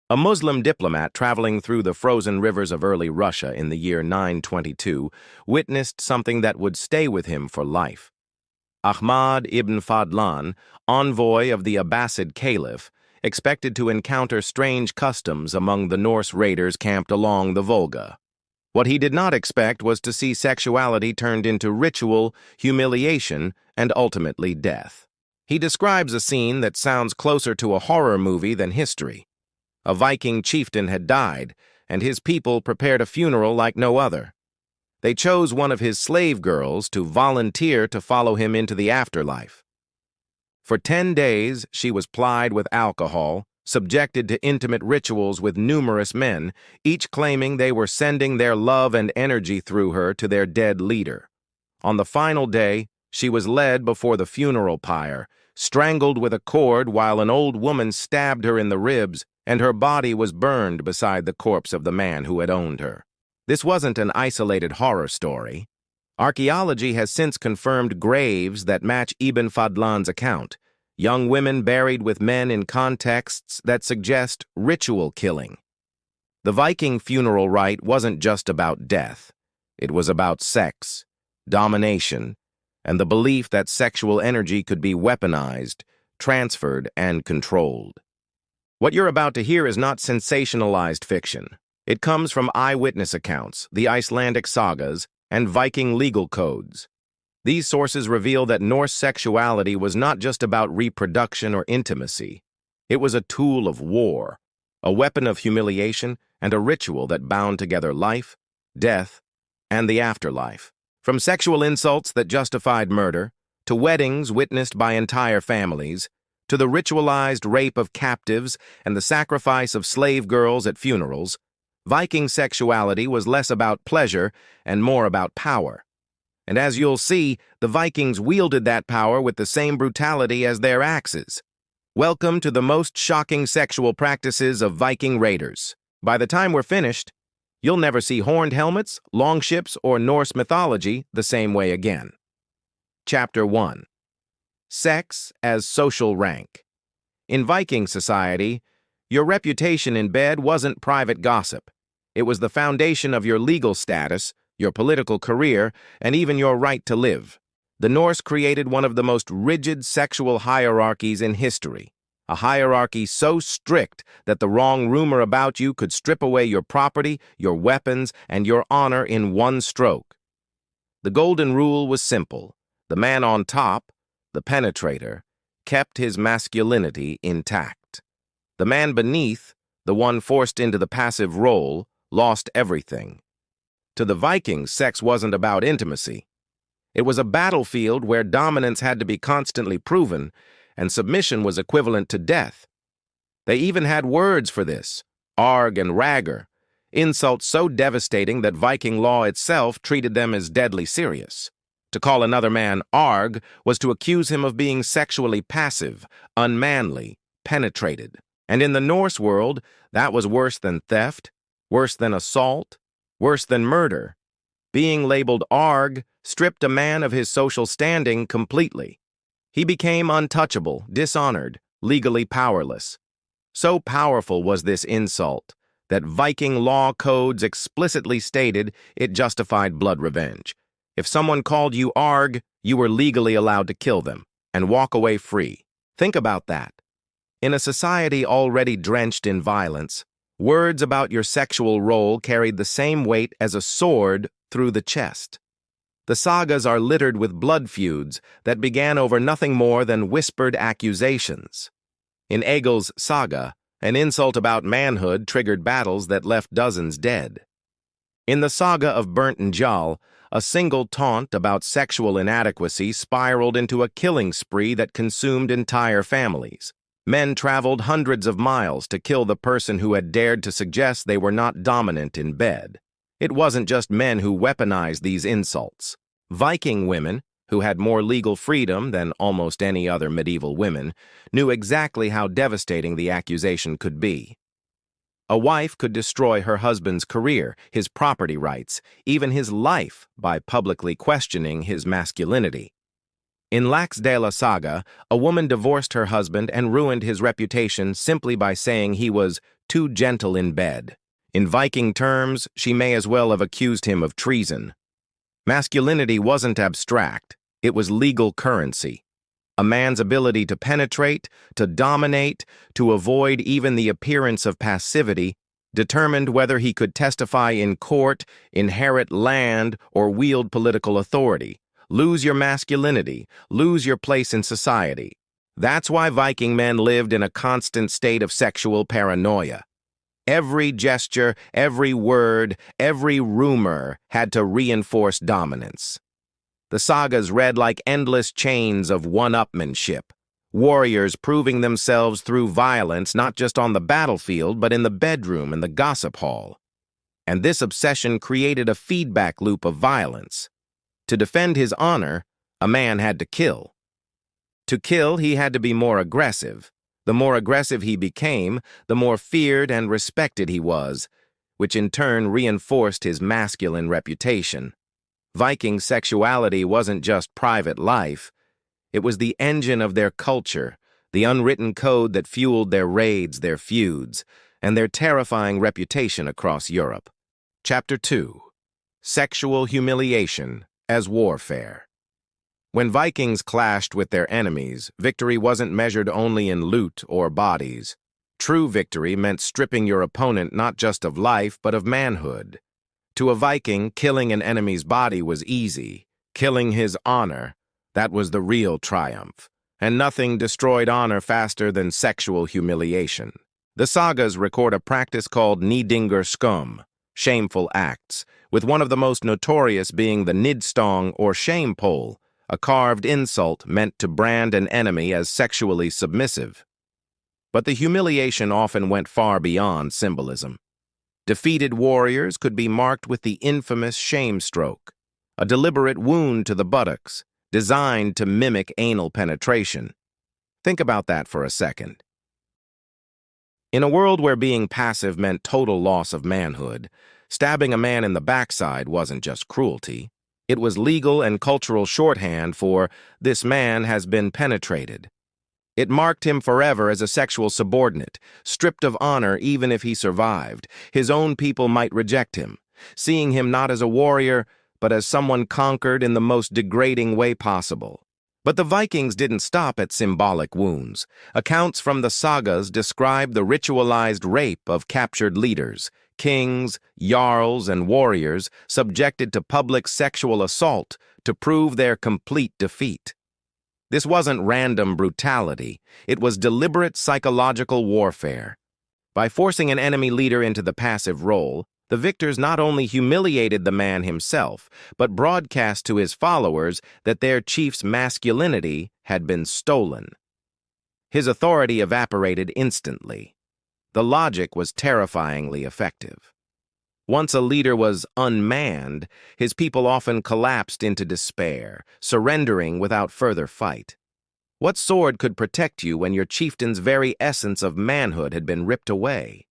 A Muslim diplomat traveling through the frozen rivers of early Russia in the year 922 witnessed something that would stay with him for life. Ahmad ibn Fadlan, envoy of the Abbasid Caliph, expected to encounter strange customs among the Norse raiders camped along the Volga. What he did not expect was to see sexuality turned into ritual, humiliation, and ultimately death. He describes a scene that sounds closer to a horror movie than history. A Viking chieftain had died, and his people prepared a funeral like no other. They chose one of his slave girls to volunteer to follow him into the afterlife. For 10 days, she was plied with alcohol, subjected to intimate rituals with numerous men, each claiming they were sending their love and energy through her to their dead leader. On the final day, she was led before the funeral pyre, strangled with a cord while an old woman stabbed her in the ribs, and her body was burned beside the corpse of the man who had owned her. This wasn't an isolated horror story. Archaeology has since confirmed graves that match Ibn Fadlan's account, young women buried with men in contexts that suggest ritual killing. The Viking funeral rite wasn't just about death. It was about sex, domination, and the belief that sexual energy could be weaponized, transferred, and controlled. What you're about to hear is not sensationalized fiction. It comes from eyewitness accounts, the Icelandic sagas, and Viking legal codes. These sources reveal that Norse sexuality was not just about reproduction or intimacy. It was a tool of war, a weapon of humiliation, and a ritual that bound together life, death, and the afterlife. From sexual insults that justified murder, to weddings witnessed by entire families, to the ritualized rape of captives and the sacrifice of slave girls at funerals, Viking sexuality was less about pleasure and more about power. And as you'll see, the Vikings wielded that power with the same brutality as their axes. Welcome to the most shocking sexual practices of Viking raiders. By the time we're finished, you'll never see horned helmets, longships, or Norse mythology the same way again. Chapter 1. Sex as social rank. In Viking society, your reputation in bed wasn't private gossip. It was the foundation of your legal status, your political career, and even your right to live. The Norse created one of the most rigid sexual hierarchies in history, a hierarchy so strict that the wrong rumor about you could strip away your property, your weapons, and your honor in one stroke. The golden rule was simple. The man on top, the penetrator, kept his masculinity intact. The man beneath, the one forced into the passive role, lost everything. To the Vikings, sex wasn't about intimacy. It was a battlefield where dominance had to be constantly proven, and submission was equivalent to death. They even had words for this, arg and ragger, insults so devastating that Viking law itself treated them as deadly serious. To call another man arg was to accuse him of being sexually passive, unmanly, penetrated. And in the Norse world, that was worse than theft, worse than assault, worse than murder. Being labeled arg stripped a man of his social standing completely. He became untouchable, dishonored, legally powerless. So powerful was this insult that Viking law codes explicitly stated it justified blood revenge. If someone called you arg, you were legally allowed to kill them and walk away free. Think about that. In a society already drenched in violence, words about your sexual role carried the same weight as a sword through the chest. The sagas are littered with blood feuds that began over nothing more than whispered accusations. In Egil's saga, an insult about manhood triggered battles that left dozens dead. In the saga of Burnt and Njal, a single taunt about sexual inadequacy spiraled into a killing spree that consumed entire families. Men traveled hundreds of miles to kill the person who had dared to suggest they were not dominant in bed. It wasn't just men who weaponized these insults. Viking women, who had more legal freedom than almost any other medieval women, knew exactly how devastating the accusation could be. A wife could destroy her husband's career, his property rights, even his life by publicly questioning his masculinity. In Laxdæla saga, a woman divorced her husband and ruined his reputation simply by saying he was too gentle in bed. In Viking terms, she may as well have accused him of treason. Masculinity wasn't abstract, it was legal currency. A man's ability to penetrate, to dominate, to avoid even the appearance of passivity determined whether he could testify in court, inherit land, or wield political authority. Lose your masculinity, lose your place in society. That's why Viking men lived in a constant state of sexual paranoia. Every gesture, every word, every rumor had to reinforce dominance. The sagas read like endless chains of one-upmanship, warriors proving themselves through violence not just on the battlefield but in the bedroom and the gossip hall. And this obsession created a feedback loop of violence. To defend his honor, a man had to kill. To kill, he had to be more aggressive. The more aggressive he became, the more feared and respected he was, which in turn reinforced his masculine reputation. Viking sexuality wasn't just private life. It was the engine of their culture, the unwritten code that fueled their raids, their feuds, and their terrifying reputation across Europe. Chapter 2. Sexual Humiliation as Warfare. When Vikings clashed with their enemies, victory wasn't measured only in loot or bodies. True victory meant stripping your opponent not just of life, but of manhood. To a Viking, killing an enemy's body was easy. Killing his honor, that was the real triumph. And nothing destroyed honor faster than sexual humiliation. The sagas record a practice called nidingur skum, shameful acts, with one of the most notorious being the nidstong or shame pole, a carved insult meant to brand an enemy as sexually submissive. But the humiliation often went far beyond symbolism. Defeated warriors could be marked with the infamous shame stroke, a deliberate wound to the buttocks, designed to mimic anal penetration. Think about that for a second. In a world where being passive meant total loss of manhood, stabbing a man in the backside wasn't just cruelty. It was legal and cultural shorthand for, "This man has been penetrated." It marked him forever as a sexual subordinate, stripped of honor even if he survived. His own people might reject him, seeing him not as a warrior, but as someone conquered in the most degrading way possible. But the Vikings didn't stop at symbolic wounds. Accounts from the sagas describe the ritualized rape of captured leaders, kings, jarls, and warriors subjected to public sexual assault to prove their complete defeat. This wasn't random brutality, it was deliberate psychological warfare. By forcing an enemy leader into the passive role, the victors not only humiliated the man himself, but broadcast to his followers that their chief's masculinity had been stolen. His authority evaporated instantly. The logic was terrifyingly effective. Once a leader was unmanned, his people often collapsed into despair, surrendering without further fight. What sword could protect you when your chieftain's very essence of manhood had been ripped away?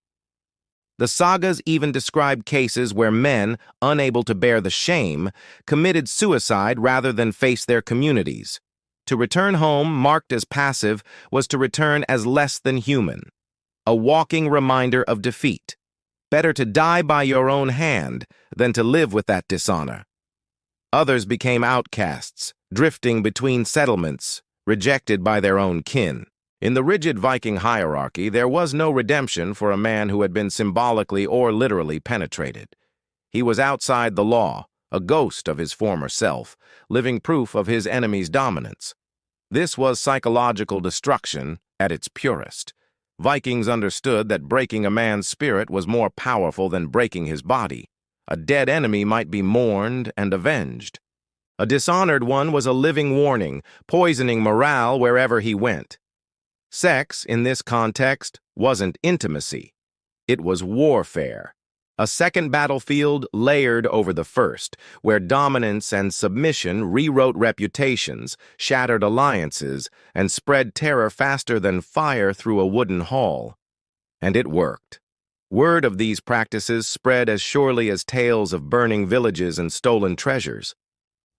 The sagas even described cases where men, unable to bear the shame, committed suicide rather than face their communities. To return home marked as passive was to return as less than human, a walking reminder of defeat. Better to die by your own hand than to live with that dishonor. Others became outcasts, drifting between settlements, rejected by their own kin. In the rigid Viking hierarchy, there was no redemption for a man who had been symbolically or literally penetrated. He was outside the law, a ghost of his former self, living proof of his enemy's dominance. This was psychological destruction at its purest. Vikings understood that breaking a man's spirit was more powerful than breaking his body. A dead enemy might be mourned and avenged. A dishonored one was a living warning, poisoning morale wherever he went. Sex, in this context, wasn't intimacy. It was warfare. A second battlefield layered over the first, where dominance and submission rewrote reputations, shattered alliances, and spread terror faster than fire through a wooden hall. And it worked. Word of these practices spread as surely as tales of burning villages and stolen treasures.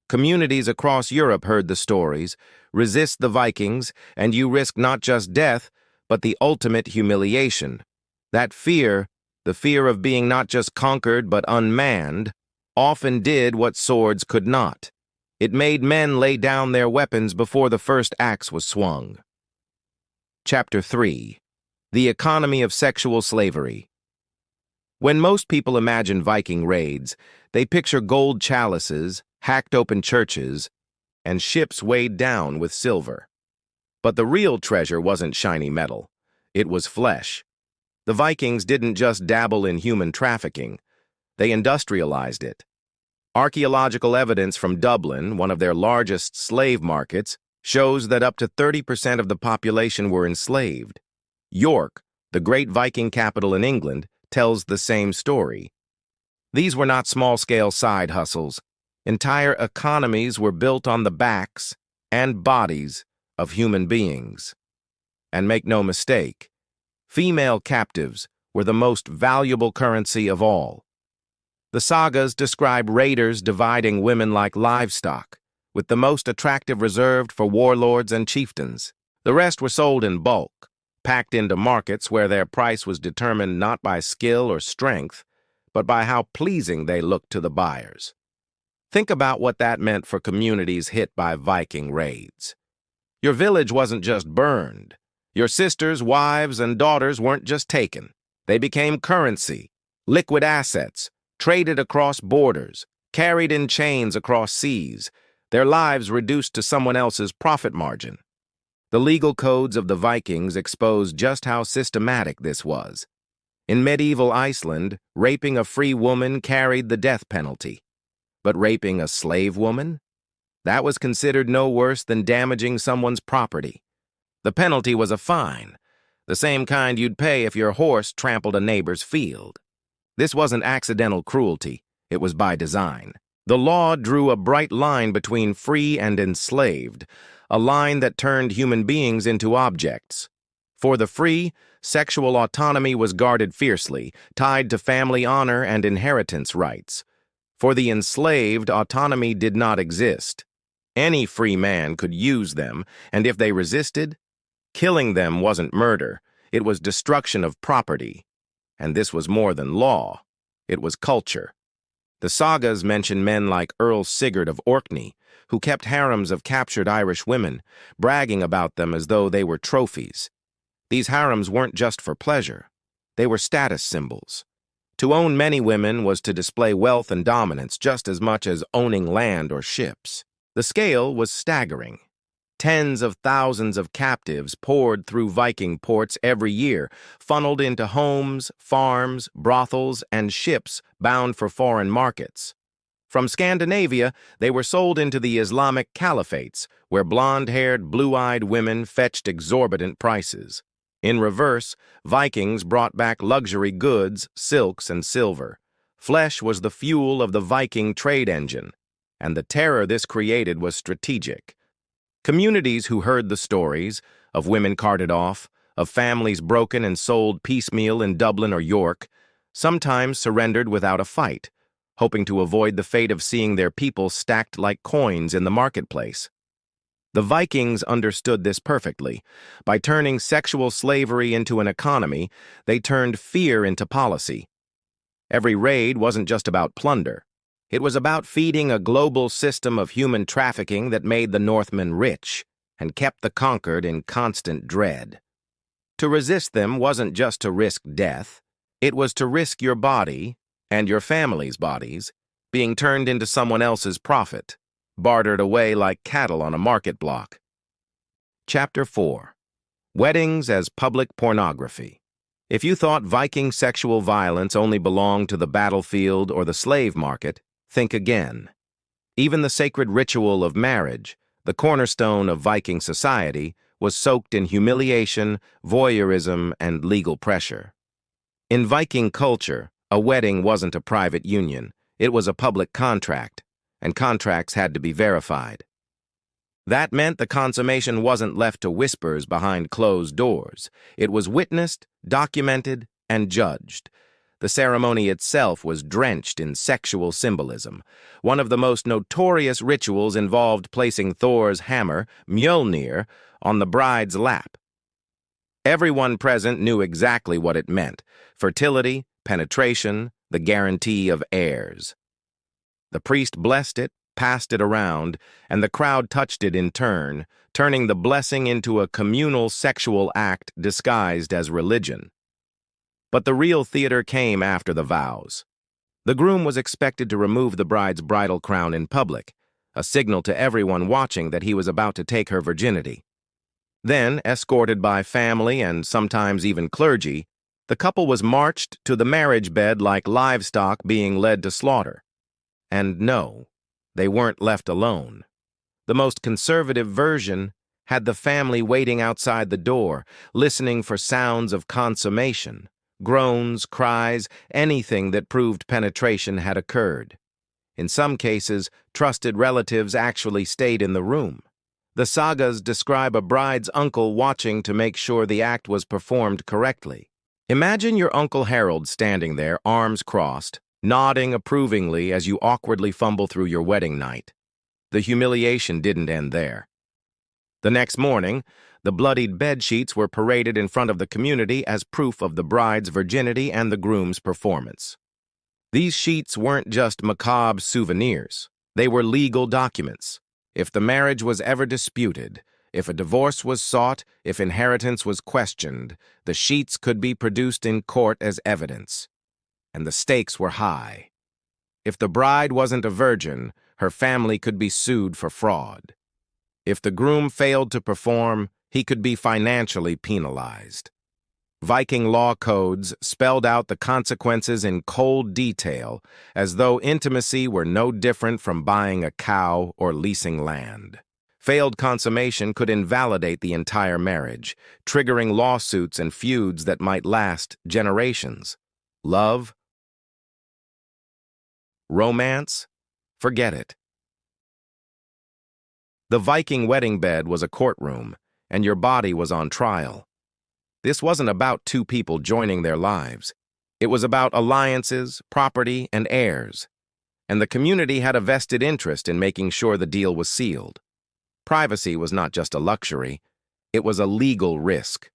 Communities across Europe heard the stories. Resist the Vikings, and you risk not just death, but the ultimate humiliation. That fear, the fear of being not just conquered but unmanned, often did what swords could not. It made men lay down their weapons before the first axe was swung. Chapter 3. The Economy of Sexual Slavery. When most people imagine Viking raids, they picture gold chalices, hacked-open churches, and ships weighed down with silver. But the real treasure wasn't shiny metal. It was flesh. The Vikings didn't just dabble in human trafficking. They industrialized it. Archaeological evidence from Dublin, one of their largest slave markets, shows that up to 30% of the population were enslaved. York, the great Viking capital in England, tells the same story. These were not small-scale side hustles. Entire economies were built on the backs and bodies of human beings. And make no mistake, female captives were the most valuable currency of all. The sagas describe raiders dividing women like livestock, with the most attractive reserved for warlords and chieftains. The rest were sold in bulk, packed into markets where their price was determined not by skill or strength, but by how pleasing they looked to the buyers. Think about what that meant for communities hit by Viking raids. Your village wasn't just burned. Your sisters, wives, and daughters weren't just taken. They became currency, liquid assets, traded across borders, carried in chains across seas, their lives reduced to someone else's profit margin. The legal codes of the Vikings expose just how systematic this was. In medieval Iceland, raping a free woman carried the death penalty. But raping a slave woman? That was considered no worse than damaging someone's property. The penalty was a fine, the same kind you'd pay if your horse trampled a neighbor's field. This wasn't accidental cruelty, it was by design. The law drew a bright line between free and enslaved, a line that turned human beings into objects. For the free, sexual autonomy was guarded fiercely, tied to family honor and inheritance rights. For the enslaved, autonomy did not exist. Any free man could use them, and if they resisted, killing them wasn't murder, it was destruction of property. And this was more than law, it was culture. The sagas mention men like Earl Sigurd of Orkney, who kept harems of captured Irish women, bragging about them as though they were trophies. These harems weren't just for pleasure, they were status symbols. To own many women was to display wealth and dominance just as much as owning land or ships. The scale was staggering. Tens of thousands of captives poured through Viking ports every year, funneled into homes, farms, brothels, and ships bound for foreign markets. From Scandinavia, they were sold into the Islamic caliphates, where blonde-haired, blue-eyed women fetched exorbitant prices. In reverse, Vikings brought back luxury goods, silks, and silver. Flesh was the fuel of the Viking trade engine, and the terror this created was strategic. Communities who heard the stories of women carted off, of families broken and sold piecemeal in Dublin or York, sometimes surrendered without a fight, hoping to avoid the fate of seeing their people stacked like coins in the marketplace. The Vikings understood this perfectly. By turning sexual slavery into an economy, they turned fear into policy. Every raid wasn't just about plunder. It was about feeding a global system of human trafficking that made the Northmen rich and kept the conquered in constant dread. To resist them wasn't just to risk death. It was to risk your body, and your family's bodies, being turned into someone else's profit, bartered away like cattle on a market block. Chapter 4. Weddings as Public Pornography. If you thought Viking sexual violence only belonged to the battlefield or the slave market, think again. Even the sacred ritual of marriage, the cornerstone of Viking society, was soaked in humiliation, voyeurism, and legal pressure. In Viking culture, a wedding wasn't a private union, it was a public contract, and contracts had to be verified. That meant the consummation wasn't left to whispers behind closed doors. It was witnessed, documented, and judged. The ceremony itself was drenched in sexual symbolism. One of the most notorious rituals involved placing Thor's hammer, Mjolnir, on the bride's lap. Everyone present knew exactly what it meant: fertility, penetration, the guarantee of heirs. The priest blessed it, passed it around, and the crowd touched it in turn, turning the blessing into a communal sexual act disguised as religion. But the real theater came after the vows. The groom was expected to remove the bride's bridal crown in public, a signal to everyone watching that he was about to take her virginity. Then, escorted by family and sometimes even clergy, the couple was marched to the marriage bed like livestock being led to slaughter. And no, they weren't left alone. The most conservative version had the family waiting outside the door, listening for sounds of consummation, groans, cries, anything that proved penetration had occurred. In some cases, trusted relatives actually stayed in the room. The sagas describe a bride's uncle watching to make sure the act was performed correctly. Imagine your Uncle Harold standing there, arms crossed, nodding approvingly as you awkwardly fumble through your wedding night. The humiliation didn't end there. The next morning, the bloodied bedsheets were paraded in front of the community as proof of the bride's virginity and the groom's performance. These sheets weren't just macabre souvenirs. They were legal documents. If the marriage was ever disputed, if a divorce was sought, if inheritance was questioned, the sheets could be produced in court as evidence. And the stakes were high. If the bride wasn't a virgin, her family could be sued for fraud. If the groom failed to perform, he could be financially penalized. Viking law codes spelled out the consequences in cold detail, as though intimacy were no different from buying a cow or leasing land. Failed consummation could invalidate the entire marriage, triggering lawsuits and feuds that might last generations. Love? Romance? Forget it. The Viking wedding bed was a courtroom, and your body was on trial. This wasn't about two people joining their lives. It was about alliances, property, and heirs. And the community had a vested interest in making sure the deal was sealed. Privacy was not just a luxury, it was a legal risk.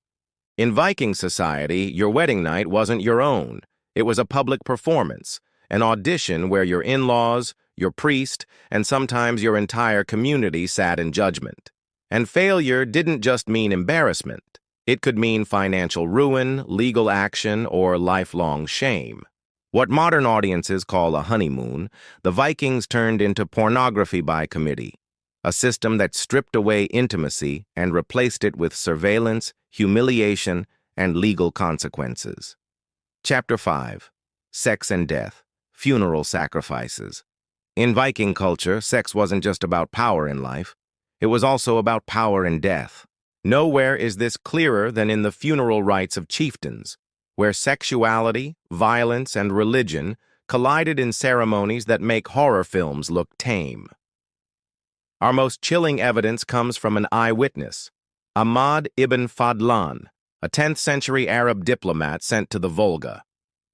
In Viking society, your wedding night wasn't your own. It was a public performance, an audition where your in-laws, your priest, and sometimes your entire community sat in judgment. And failure didn't just mean embarrassment. It could mean financial ruin, legal action, or lifelong shame. What modern audiences call a honeymoon, the Vikings turned into pornography by committee, a system that stripped away intimacy and replaced it with surveillance, humiliation, and legal consequences. Chapter 5. Sex and Death. Funeral Sacrifices. In Viking culture, sex wasn't just about power in life. It was also about power in death. Nowhere is this clearer than in the funeral rites of chieftains, where sexuality, violence, and religion collided in ceremonies that make horror films look tame. Our most chilling evidence comes from an eyewitness, Ahmad ibn Fadlan, a 10th century Arab diplomat sent to the Volga.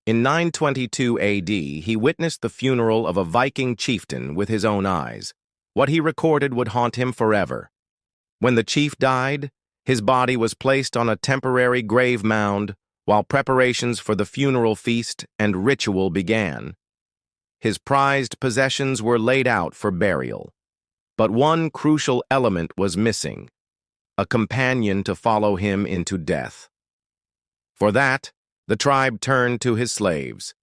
In 922 AD, he witnessed the funeral of a Viking chieftain with his own eyes. What he recorded would haunt him forever. When the chief died, his body was placed on a temporary grave mound while preparations for the funeral feast and ritual began. His prized possessions were laid out for burial. But one crucial element was missing: a companion to follow him into death. For that, the tribe turned to his slaves.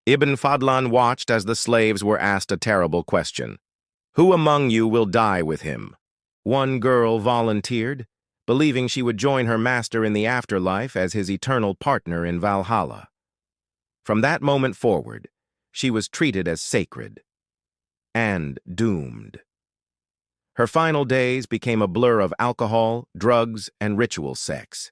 Ibn Fadlan watched as the slaves were asked a terrible question. "Who among you will die with him?" One girl volunteered, believing she would join her master in the afterlife as his eternal partner in Valhalla. From that moment forward, she was treated as sacred and doomed. Her final days became a blur of alcohol, drugs, and ritual sex.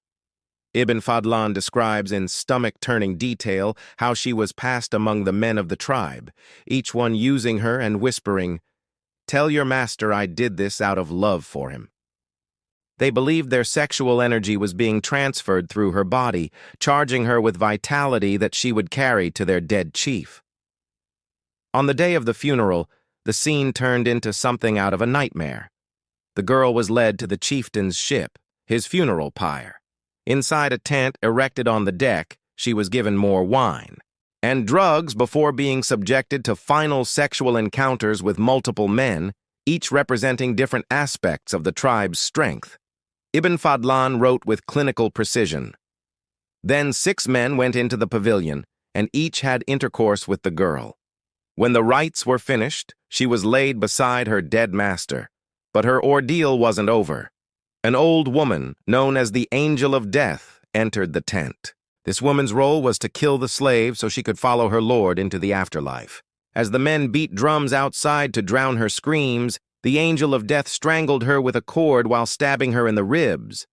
Ibn Fadlan describes in stomach-turning detail how she was passed among the men of the tribe, each one using her and whispering, "Tell your master I did this out of love for him." They believed their sexual energy was being transferred through her body, charging her with vitality that she would carry to their dead chief. On the day of the funeral, the scene turned into something out of a nightmare. The girl was led to the chieftain's ship, his funeral pyre. Inside a tent erected on the deck, she was given more wine and drugs before being subjected to final sexual encounters with multiple men, each representing different aspects of the tribe's strength. Ibn Fadlan wrote with clinical precision. Then 6 men went into the pavilion, and each had intercourse with the girl. When the rites were finished, she was laid beside her dead master. But her ordeal wasn't over. An old woman, known as the Angel of Death, entered the tent. This woman's role was to kill the slave so she could follow her lord into the afterlife. As the men beat drums outside to drown her screams, the Angel of Death strangled her with a cord while stabbing her in the ribs.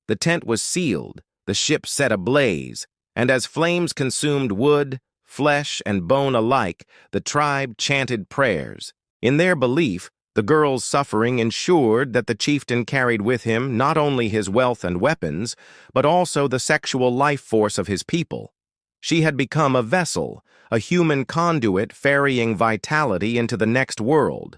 The tent was sealed, the ship set ablaze, and as flames consumed wood, flesh, and bone alike, the tribe chanted prayers. In their belief, the girl's suffering ensured that the chieftain carried with him not only his wealth and weapons, but also the sexual life force of his people. She had become a vessel, a human conduit ferrying vitality into the next world.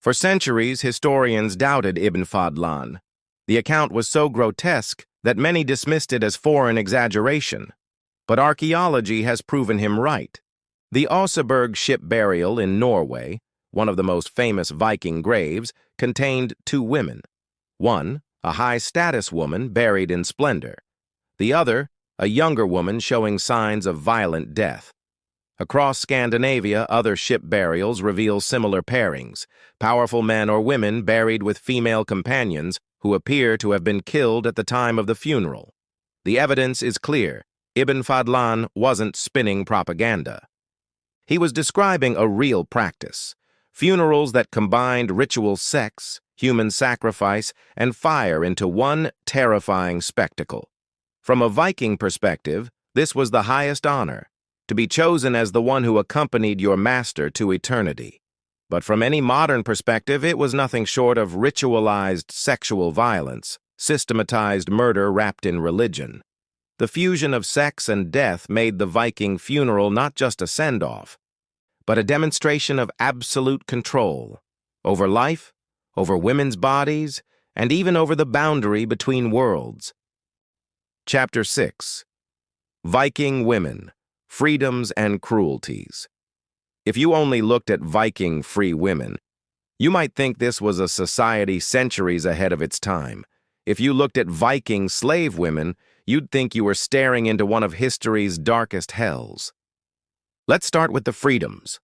For centuries, historians doubted Ibn Fadlan. The account was so grotesque that many dismissed it as foreign exaggeration. But archaeology has proven him right. The Oseberg ship burial in Norway, one of the most famous Viking graves, contained 2 women. One, a high-status woman buried in splendor. The other, a younger woman showing signs of violent death. Across Scandinavia, other ship burials reveal similar pairings, powerful men or women buried with female companions who appear to have been killed at the time of the funeral. The evidence is clear. Ibn Fadlan wasn't spinning propaganda. He was describing a real practice. Funerals that combined ritual sex, human sacrifice, and fire into one terrifying spectacle. From a Viking perspective, this was the highest honor, to be chosen as the one who accompanied your master to eternity. But from any modern perspective, it was nothing short of ritualized sexual violence, systematized murder wrapped in religion. The fusion of sex and death made the Viking funeral not just a send-off, but a demonstration of absolute control over life, over women's bodies, and even over the boundary between worlds. Chapter 6. Viking Women, Freedoms and Cruelties. If you only looked at Viking free women, you might think this was a society centuries ahead of its time. If you looked at Viking slave women, you'd think you were staring into one of history's darkest hells. Let's start with the freedoms.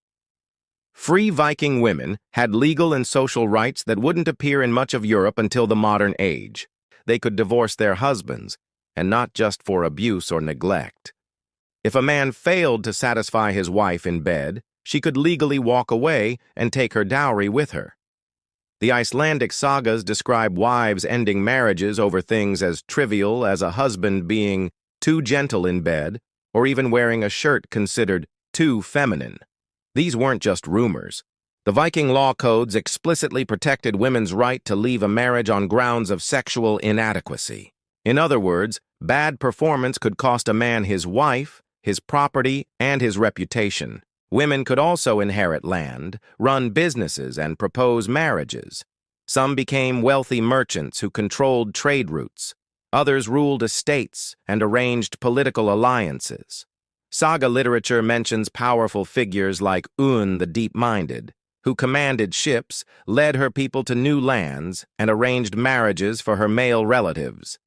Free Viking women had legal and social rights that wouldn't appear in much of Europe until the modern age. They could divorce their husbands, and not just for abuse or neglect. If a man failed to satisfy his wife in bed, she could legally walk away and take her dowry with her. The Icelandic sagas describe wives ending marriages over things as trivial as a husband being too gentle in bed, or even wearing a shirt considered too feminine. These weren't just rumors. The Viking law codes explicitly protected women's right to leave a marriage on grounds of sexual inadequacy. In other words, bad performance could cost a man his wife, his property, and his reputation. Women could also inherit land, run businesses, and propose marriages. Some became wealthy merchants who controlled trade routes. Others ruled estates and arranged political alliances. Saga literature mentions powerful figures like Un the Deep-Minded, who commanded ships, led her people to new lands, and arranged marriages for her male relatives.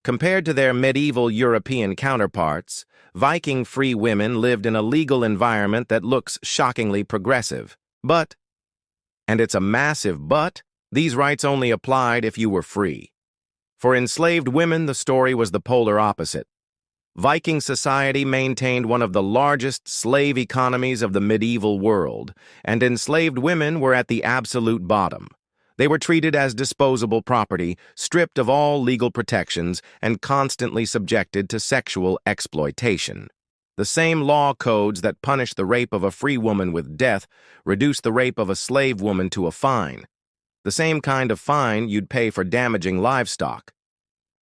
Compared to their medieval European counterparts, Viking free women lived in a legal environment that looks shockingly progressive. But, and it's a massive but, these rights only applied if you were free. For enslaved women, the story was the polar opposite. Viking society maintained one of the largest slave economies of the medieval world, and enslaved women were at the absolute bottom. They were treated as disposable property, stripped of all legal protections, and constantly subjected to sexual exploitation. The same law codes that punish the rape of a free woman with death reduce the rape of a slave woman to a fine. The same kind of fine you'd pay for damaging livestock.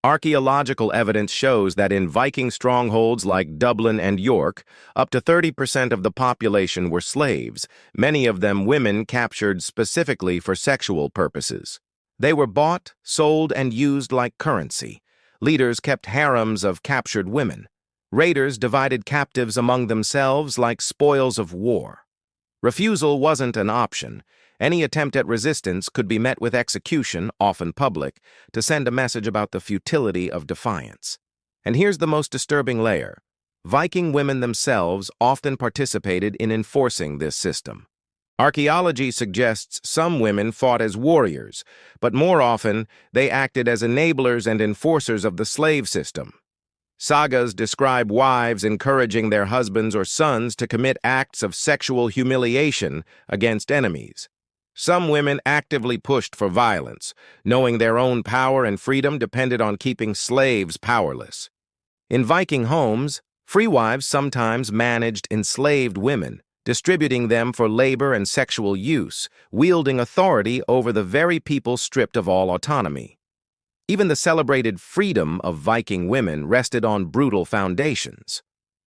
Archaeological evidence shows that in Viking strongholds like Dublin and York, up to 30% of the population were slaves, many of them women captured specifically for sexual purposes. They were bought, sold, and used like currency. Leaders kept harems of captured women. Raiders divided captives among themselves like spoils of war. Refusal wasn't an option. Any attempt at resistance could be met with execution, often public, to send a message about the futility of defiance. And here's the most disturbing layer. Viking women themselves often participated in enforcing this system. Archaeology suggests some women fought as warriors, but more often they acted as enablers and enforcers of the slave system. Sagas describe wives encouraging their husbands or sons to commit acts of sexual humiliation against enemies. Some women actively pushed for violence, knowing their own power and freedom depended on keeping slaves powerless. In Viking homes, free wives sometimes managed enslaved women, distributing them for labor and sexual use, wielding authority over the very people stripped of all autonomy. Even the celebrated freedom of Viking women rested on brutal foundations.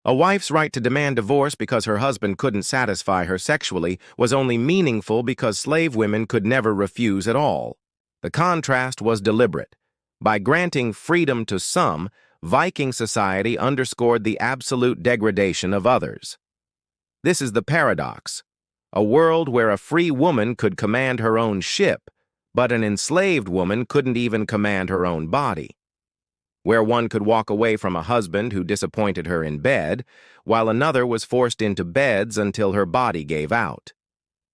A wife's right to demand divorce because her husband couldn't satisfy her sexually was only meaningful because slave women could never refuse at all. The contrast was deliberate. By granting freedom to some, Viking society underscored the absolute degradation of others. This is the paradox. A world where a free woman could command her own ship, but an enslaved woman couldn't even command her own body. Where one could walk away from a husband who disappointed her in bed, while another was forced into beds until her body gave out.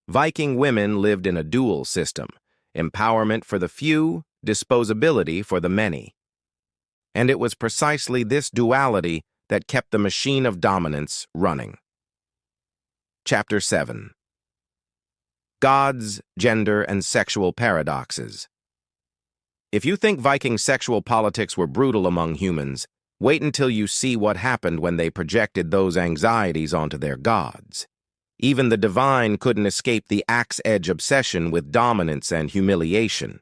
Viking women lived in a dual system, empowerment for the few, disposability for the many. And it was precisely this duality that kept the machine of dominance running. Chapter 7. Gods, Gender, and Sexual Paradoxes. If you think Viking sexual politics were brutal among humans, wait until you see what happened when they projected those anxieties onto their gods. Even the divine couldn't escape the axe-edge obsession with dominance and humiliation.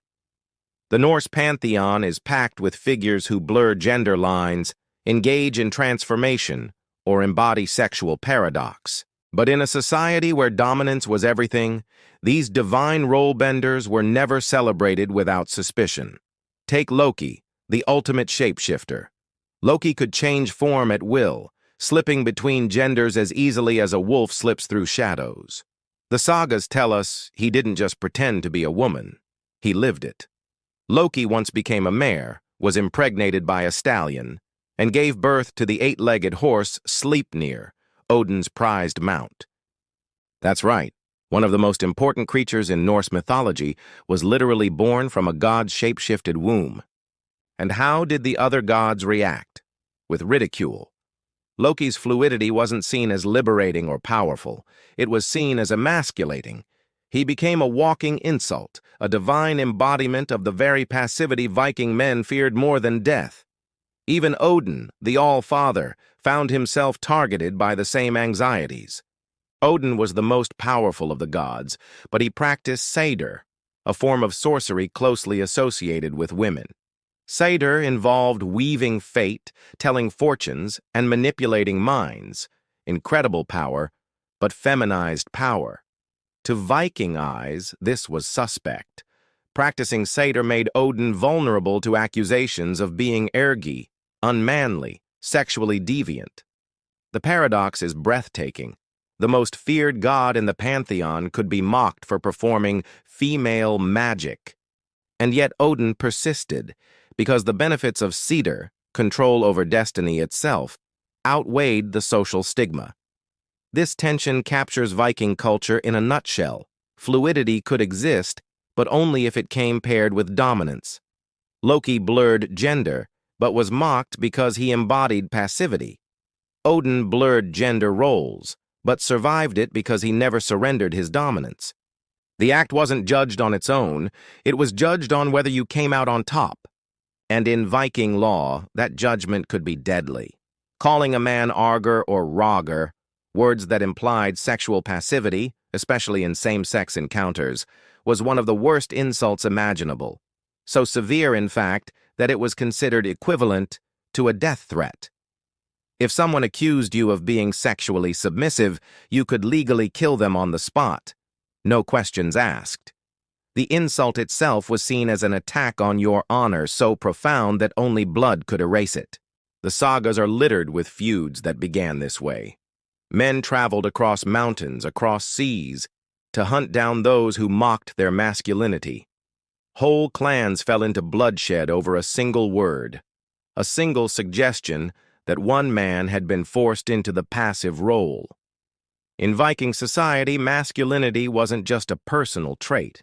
The Norse pantheon is packed with figures who blur gender lines, engage in transformation, or embody sexual paradox. But in a society where dominance was everything, these divine role-benders were never celebrated without suspicion. Take Loki, the ultimate shapeshifter. Loki could change form at will, slipping between genders as easily as a wolf slips through shadows. The sagas tell us he didn't just pretend to be a woman, he lived it. Loki once became a mare, was impregnated by a stallion, and gave birth to the eight-legged horse Sleipnir, Odin's prized mount. That's right, one of the most important creatures in Norse mythology was literally born from a god's shape-shifted womb. And how did the other gods react? With ridicule. Loki's fluidity wasn't seen as liberating or powerful. It was seen as emasculating. He became a walking insult, a divine embodiment of the very passivity Viking men feared more than death. Even Odin, the All-Father, found himself targeted by the same anxieties. Odin was the most powerful of the gods, but he practiced Satyr, a form of sorcery closely associated with women. Satyr involved weaving fate, telling fortunes, and manipulating minds. Incredible power, but feminized power. To Viking eyes, this was suspect. Practicing Satyr made Odin vulnerable to accusations of being ergi, unmanly, sexually deviant. The paradox is breathtaking. The most feared god in the pantheon could be mocked for performing female magic. And yet Odin persisted, because the benefits of Satyr, control over destiny itself, outweighed the social stigma. This tension captures Viking culture in a nutshell. Fluidity could exist, but only if it came paired with dominance. Loki blurred gender, but was mocked because he embodied passivity. Odin blurred gender roles, but survived it because he never surrendered his dominance. The act wasn't judged on its own, it was judged on whether you came out on top. And in Viking law, that judgment could be deadly. Calling a man Arger or Roger, words that implied sexual passivity, especially in same-sex encounters, was one of the worst insults imaginable. So severe, in fact, that it was considered equivalent to a death threat. If someone accused you of being sexually submissive, you could legally kill them on the spot. No questions asked. The insult itself was seen as an attack on your honor so profound that only blood could erase it. The sagas are littered with feuds that began this way. Men traveled across mountains, across seas, to hunt down those who mocked their masculinity. Whole clans fell into bloodshed over a single word, a single suggestion that one man had been forced into the passive role. In Viking society, masculinity wasn't just a personal trait.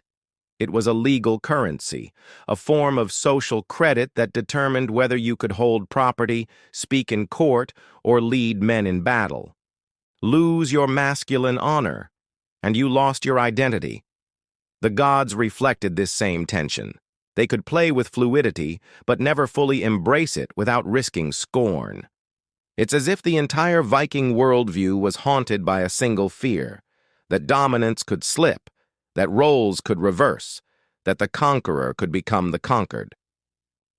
It was a legal currency, a form of social credit that determined whether you could hold property, speak in court, or lead men in battle. Lose your masculine honor, and you lost your identity. The gods reflected this same tension. They could play with fluidity, but never fully embrace it without risking scorn. It's as if the entire Viking worldview was haunted by a single fear, that dominance could slip, that roles could reverse, that the conqueror could become the conquered.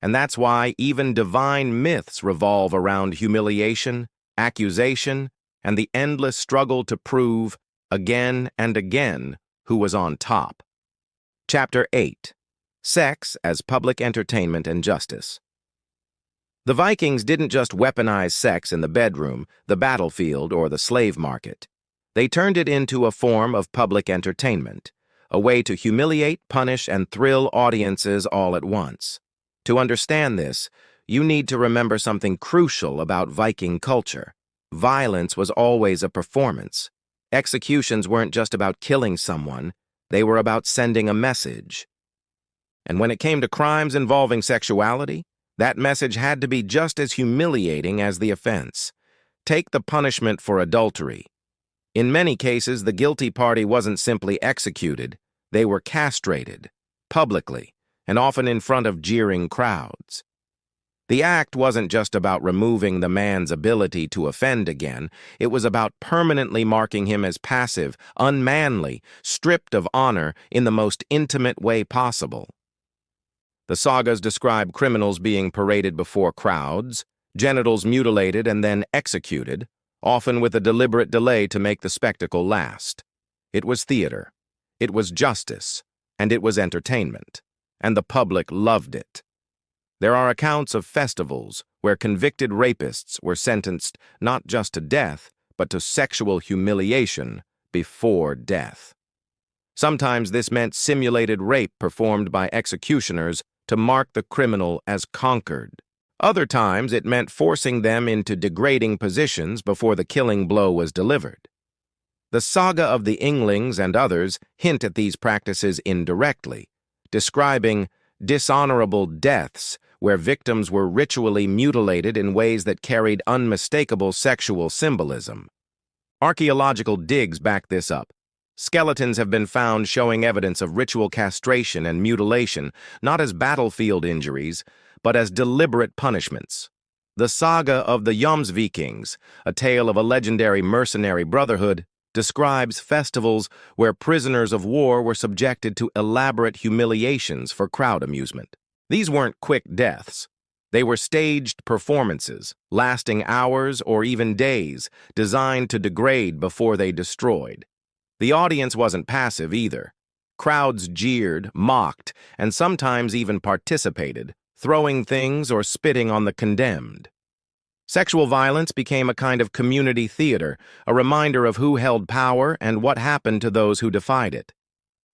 And that's why even divine myths revolve around humiliation, accusation, and the endless struggle to prove, again and again, who was on top. Chapter 8. Sex as Public Entertainment and Justice. The Vikings didn't just weaponize sex in the bedroom, the battlefield, or the slave market. They turned it into a form of public entertainment, a way to humiliate, punish, and thrill audiences all at once. To understand this, you need to remember something crucial about Viking culture. Violence was always a performance. Executions weren't just about killing someone, they were about sending a message. And when it came to crimes involving sexuality, that message had to be just as humiliating as the offense. Take the punishment for adultery. In many cases, the guilty party wasn't simply executed, they were castrated, publicly, and often in front of jeering crowds. The act wasn't just about removing the man's ability to offend again, it was about permanently marking him as passive, unmanly, stripped of honor in the most intimate way possible. The sagas describe criminals being paraded before crowds, genitals mutilated and then executed, often with a deliberate delay to make the spectacle last. It was theater, it was justice, and it was entertainment, and the public loved it. There are accounts of festivals where convicted rapists were sentenced not just to death, but to sexual humiliation before death. Sometimes this meant simulated rape performed by executioners to mark the criminal as conquered. Other times it meant forcing them into degrading positions before the killing blow was delivered. The saga of the Inglings and others hint at these practices indirectly, describing dishonorable deaths where victims were ritually mutilated in ways that carried unmistakable sexual symbolism. Archaeological digs back this up. Skeletons have been found showing evidence of ritual castration and mutilation, not as battlefield injuries, but as deliberate punishments. The saga of the Vikings, a tale of a legendary mercenary brotherhood, describes festivals where prisoners of war were subjected to elaborate humiliations for crowd amusement. These weren't quick deaths. They were staged performances, lasting hours or even days, designed to degrade before they destroyed. The audience wasn't passive either. Crowds jeered, mocked, and sometimes even participated, throwing things or spitting on the condemned. Sexual violence became a kind of community theater, a reminder of who held power and what happened to those who defied it.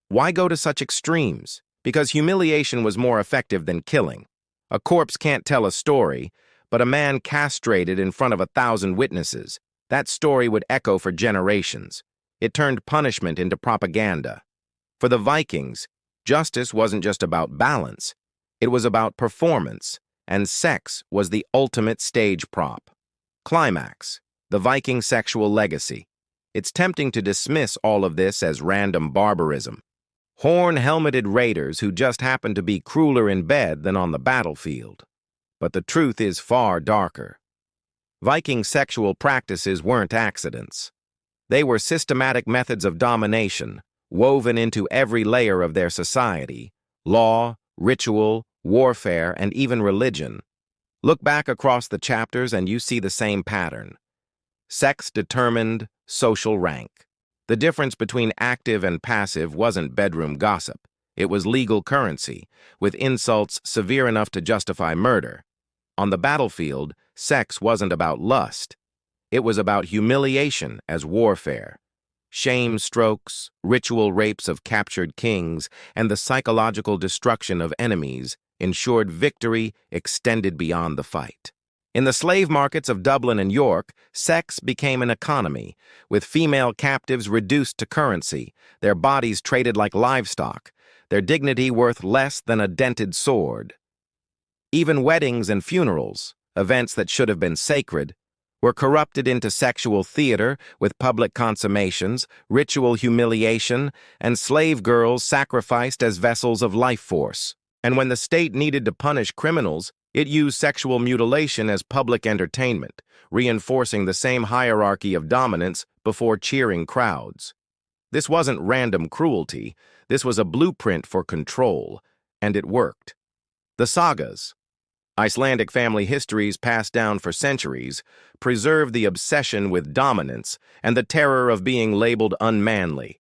Why go to such extremes? Because humiliation was more effective than killing. A corpse can't tell a story, but a man castrated in front of 1,000 witnesses, that story would echo for generations. It turned punishment into propaganda. For the Vikings, justice wasn't just about balance, it was about performance, and sex was the ultimate stage prop. Climax, the Viking sexual legacy. It's tempting to dismiss all of this as random barbarism. Horn-helmeted raiders who just happened to be crueler in bed than on the battlefield. But the truth is far darker. Viking sexual practices weren't accidents. They were systematic methods of domination, woven into every layer of their society: law, ritual, warfare, and even religion. Look back across the chapters and you see the same pattern. Sex determined social rank. The difference between active and passive wasn't bedroom gossip. It was legal currency, with insults severe enough to justify murder. On the battlefield, sex wasn't about lust. It was about humiliation as warfare. Shame strokes, ritual rapes of captured kings, and the psychological destruction of enemies ensured victory extended beyond the fight. In the slave markets of Dublin and York, sex became an economy, with female captives reduced to currency, their bodies traded like livestock, their dignity worth less than a dented sword. Even weddings and funerals, events that should have been sacred, were corrupted into sexual theater with public consummations, ritual humiliation, and slave girls sacrificed as vessels of life force. And when the state needed to punish criminals, it used sexual mutilation as public entertainment, reinforcing the same hierarchy of dominance before cheering crowds. This wasn't random cruelty, this was a blueprint for control, and it worked. The sagas, Icelandic family histories passed down for centuries, preserve the obsession with dominance and the terror of being labeled unmanly.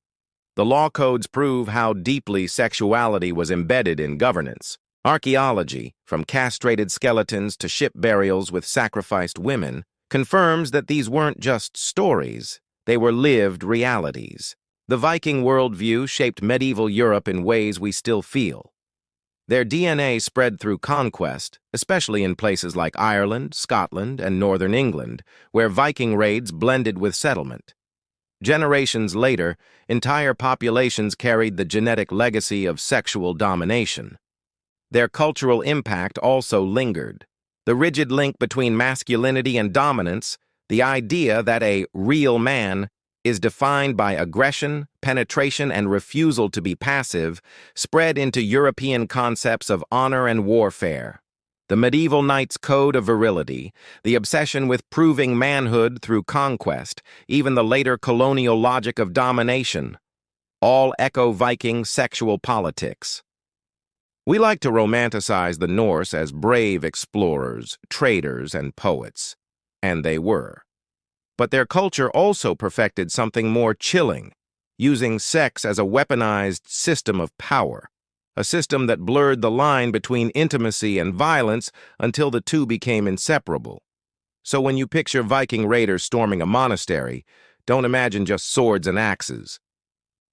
The law codes prove how deeply sexuality was embedded in governance. Archaeology, from castrated skeletons to ship burials with sacrificed women, confirms that these weren't just stories, they were lived realities. The Viking worldview shaped medieval Europe in ways we still feel. Their DNA spread through conquest, especially in places like Ireland, Scotland, and northern England, where Viking raids blended with settlement. Generations later, entire populations carried the genetic legacy of sexual domination. Their cultural impact also lingered. The rigid link between masculinity and dominance, the idea that a real man is defined by aggression, penetration, and refusal to be passive, spread into European concepts of honor and warfare. The medieval knight's code of virility, the obsession with proving manhood through conquest, even the later colonial logic of domination, all echo Viking sexual politics. We like to romanticize the Norse as brave explorers, traders, and poets, and they were. But their culture also perfected something more chilling, using sex as a weaponized system of power, a system that blurred the line between intimacy and violence until the two became inseparable. So when you picture Viking raiders storming a monastery, don't imagine just swords and axes.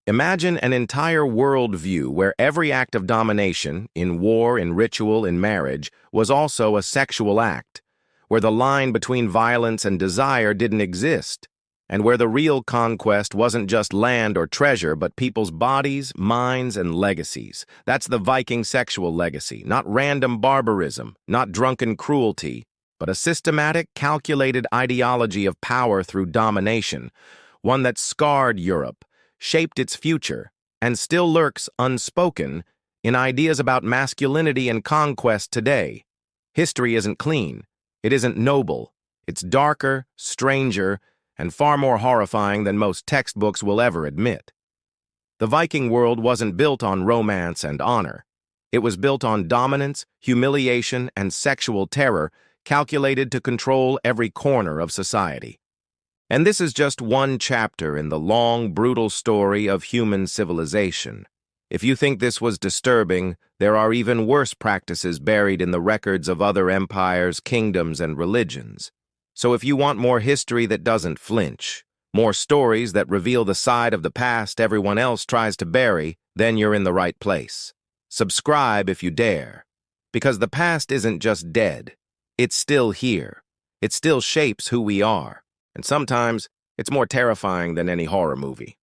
Imagine an entire worldview where every act of domination, in war, in ritual, in marriage, was also a sexual act, where the line between violence and desire didn't exist, and where the real conquest wasn't just land or treasure, but people's bodies, minds, and legacies. That's the Viking sexual legacy, not random barbarism, not drunken cruelty, but a systematic, calculated ideology of power through domination, one that scarred Europe, shaped its future, and still lurks unspoken in ideas about masculinity and conquest today. History isn't clean. It isn't noble. It's darker, stranger, and far more horrifying than most textbooks will ever admit. The Viking world wasn't built on romance and honor. It was built on dominance, humiliation, and sexual terror calculated to control every corner of society. And this is just one chapter in the long, brutal story of human civilization. If you think this was disturbing, there are even worse practices buried in the records of other empires, kingdoms, and religions. So if you want more history that doesn't flinch, more stories that reveal the side of the past everyone else tries to bury, then you're in the right place. Subscribe if you dare, because the past isn't just dead. It's still here. It still shapes who we are, and sometimes it's more terrifying than any horror movie.